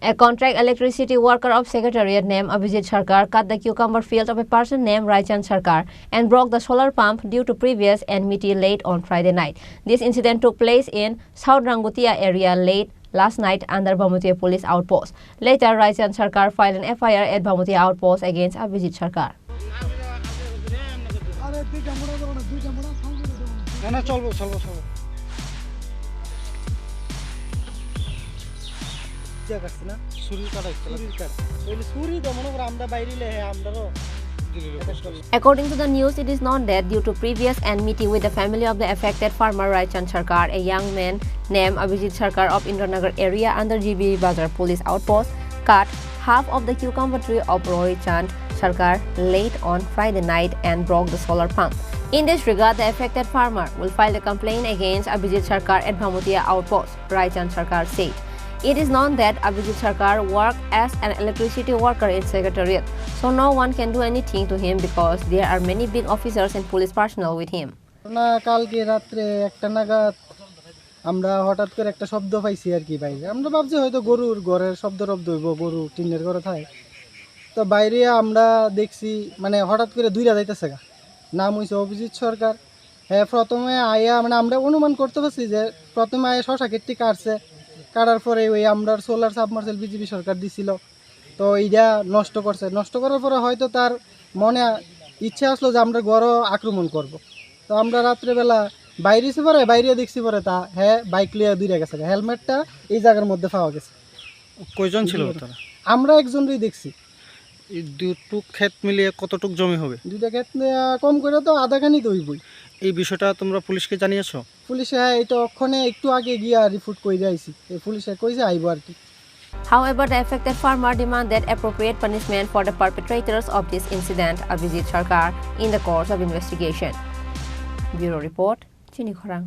A contract electricity worker of Secretariat named Abhijit Sarkar cut the cucumber field of a person named Raichand Sarkar and broke the solar pump due to previous enmity late on Friday night. This incident took place in South Rangutia area late last night under Bhamutia police outpost. Later, Raichand Sarkar filed an FIR at Bhamutia outpost against Abhijit Sarkar. According to the news, it is known that due to previous enmity with the family of the affected farmer Raichand Sarkar, a young man named Abhijit Sarkar of Indranagar area under GB Bazar police outpost cut half of the cucumber tree of Raichand Sarkar late on Friday night and broke the solar pump. In this regard, the affected farmer will file a complaint against Abhijit Sarkar at Bhamutia outpost, Raichand Sarkar said. It is known that Abhijit Sarkar worked as an electricity worker in Secretariat, so no one can do anything to him because there are many big officers and police personnel with him. কালকে রাত্রে একটা নাগাদ আমরা হঠাৎ করে একটা শব্দ পাইছি আর কি বাইরে আমরা ভাবছি হয়তো গরুর ঘরের শব্দ হইব গরু টিনের ঘরে থাকে তো বাইরে আমরা দেখছি মানে হঠাৎ করে দুইটা যাইতেছে গা নাম হইছে অভিজিৎ সরকার হ্যাঁ প্রথমে আয়া মানে আমরা অনুমান করতে পারছি যে প্রথমে আয়া শশা কেটে কাটছে কাটার পরে ওই আমরা সোলার সাবমার্সেল বিজেপি সরকার দিছিল তো এইটা নষ্ট করছে নষ্ট করার পরে হয়তো তার মনে ইচ্ছা আসলো যে আমরা ঘরও আক্রমণ করব তো আমরা রাত্রেবেলা বাইরেছি পরে বাইরে দেখছি পরে তা হ্যাঁ বাইক লিয়ে দূরে গেছে হেলমেটটা এই জায়গার মধ্যে পাওয়া গেছে কয়জন ছিল তারা আমরা একজনই দেখছি এই দুটো ক্ষেত মিলিয়ে কতটুক জমি হবে দুইটা ক্ষেত কম করে তো আধাখানি তো হইবই এই বিষয়টা তোমরা পুলিশকে জানিয়েছো পুলিশে এইটা ওখানে একটু আগে গিয়া রিপোর্ট কইরা আইছি এই পুলিশে কইছে আইবো আর কি However, the affected farmer demanded appropriate punishment for the perpetrators of this incident, Abhijit Sarkar, in the course of investigation. Bureau Report, Chini Khorang.